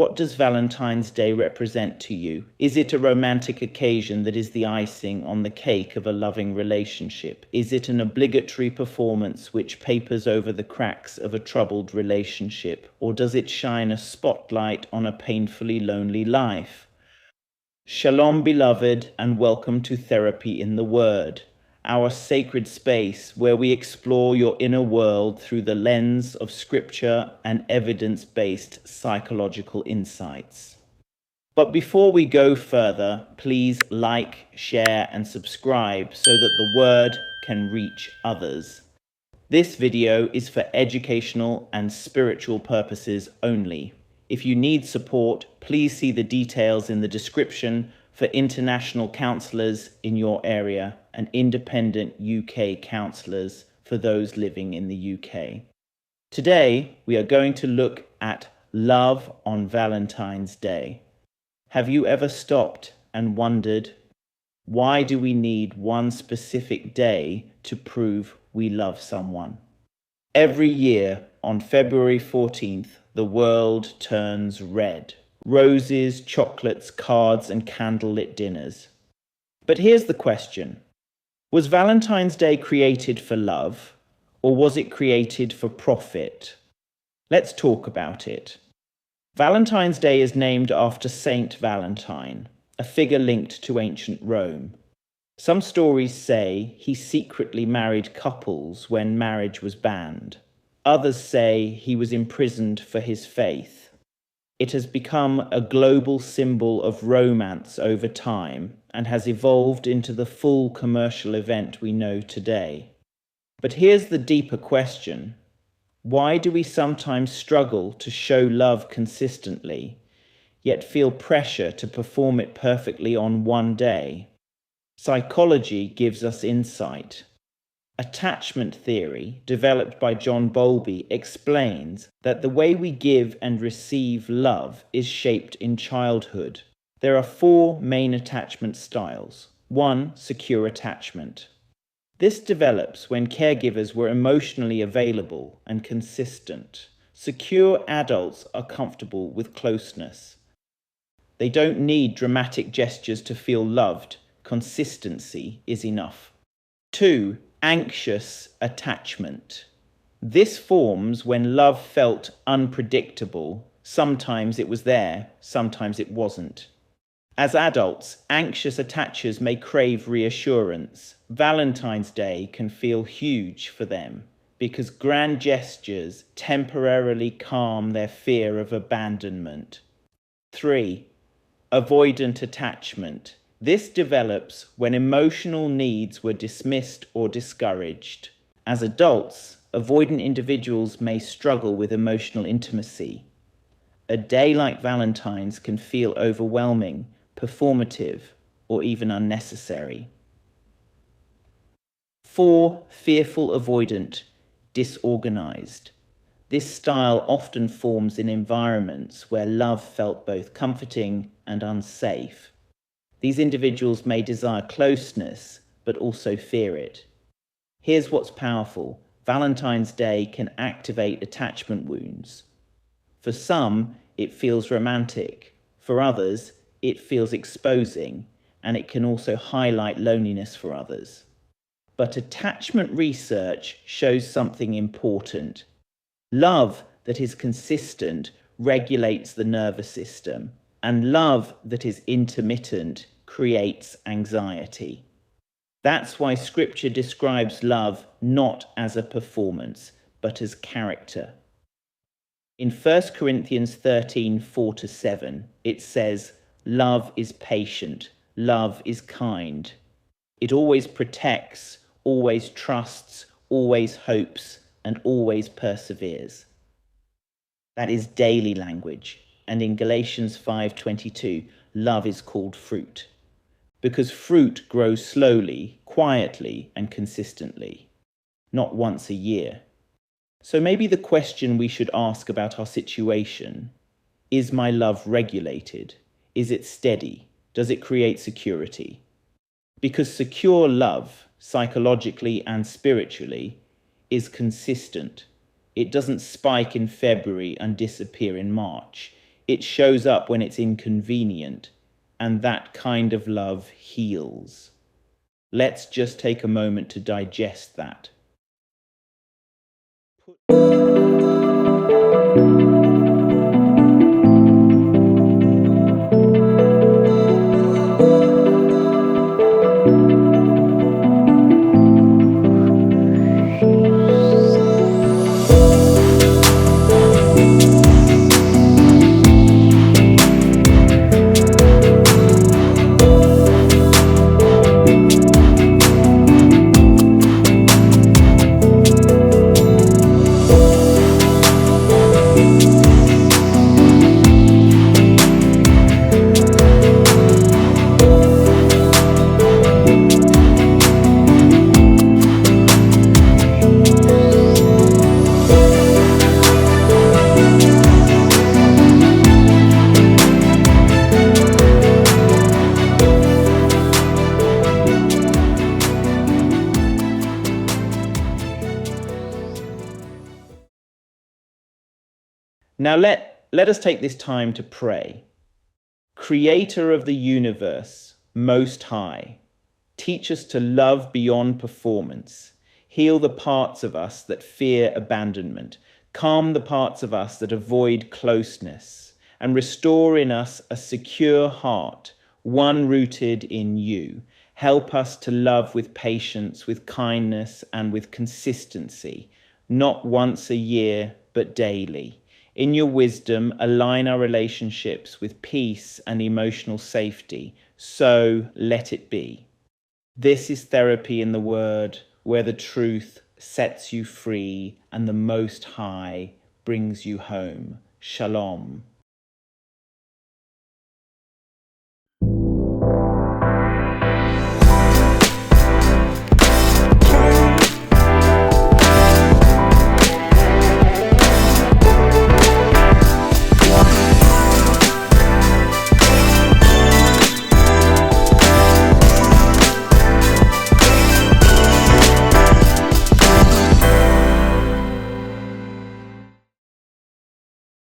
What does Valentine's Day represent to you? Is it a romantic occasion that is the icing on the cake of a loving relationship? Is it an obligatory performance which papers over the cracks of a troubled relationship? Or does it shine a spotlight on a painfully lonely life? Shalom, beloved, and welcome to Therapy in the Word, our sacred space where we explore your inner world through the lens of scripture and evidence-based psychological insights. But before we go further, please like, share, and subscribe so that the word can reach others. This video is for educational and spiritual purposes only. If you need support, please see the details in the description for international counsellors in your area and independent UK counsellors for those living in the UK. Today, we are going to look at love on Valentine's Day. Have you ever stopped and wondered, why do we need one specific day to prove we love someone? Every year, on February 14th, the world turns red. Roses, chocolates, cards, and candlelit dinners. But here's the question. Was Valentine's Day created for love, or was it created for profit? Let's talk about it. Valentine's Day is named after Saint Valentine, a figure linked to ancient Rome. Some stories say he secretly married couples when marriage was banned. Others say he was imprisoned for his faith. It has become a global symbol of romance over time and has evolved into the full commercial event we know today. But here's the deeper question. Why do we sometimes struggle to show love consistently, yet feel pressure to perform it perfectly on one day? Psychology gives us insight. Attachment theory, developed by John Bowlby, explains that the way we give and receive love is shaped in childhood. There are 4 main attachment styles. 1, secure attachment. This develops when caregivers were emotionally available and consistent. Secure adults are comfortable with closeness. They don't need dramatic gestures to feel loved. Consistency is enough. 2, anxious attachment. This forms when love felt unpredictable. Sometimes it was there, sometimes it wasn't. As adults, anxious attachers may crave reassurance. Valentine's Day can feel huge for them because grand gestures temporarily calm their fear of abandonment. 3, avoidant attachment. This develops when emotional needs were dismissed or discouraged. As adults, avoidant individuals may struggle with emotional intimacy. A day like Valentine's can feel overwhelming, performative, or even unnecessary. 4, fearful avoidant, disorganized. This style often forms in environments where love felt both comforting and unsafe. These individuals may desire closeness, but also fear it. Here's what's powerful. Valentine's Day can activate attachment wounds. For some, it feels romantic. For others, it feels exposing, and it can also highlight loneliness for others. But attachment research shows something important. Love that is consistent regulates the nervous system, and love that is intermittent creates anxiety. That's why Scripture describes love not as a performance, but as character. In 1 Corinthians 13, 4-7, it says, "Love is patient, love is kind. It always protects, always trusts, always hopes, and always perseveres." That is daily language. And in Galatians 5:22, love is called fruit. Because fruit grows slowly, quietly, and consistently, not once a year. So maybe the question we should ask about our situation, is my love regulated? Is it steady? Does it create security? Because secure love, psychologically and spiritually, is consistent. It doesn't spike in February and disappear in March. It shows up when it's inconvenient, and that kind of love heals. Let's just take a moment to digest that. Now let us take this time to pray. Creator of the universe, Most High, teach us to love beyond performance. Heal the parts of us that fear abandonment. Calm the parts of us that avoid closeness. And restore in us a secure heart, one rooted in you. Help us to love with patience, with kindness, and with consistency, not once a year, but daily. In your wisdom, align our relationships with peace and emotional safety. So let it be. This is Therapy in the Word, where the truth sets you free and the Most High brings you home. Shalom.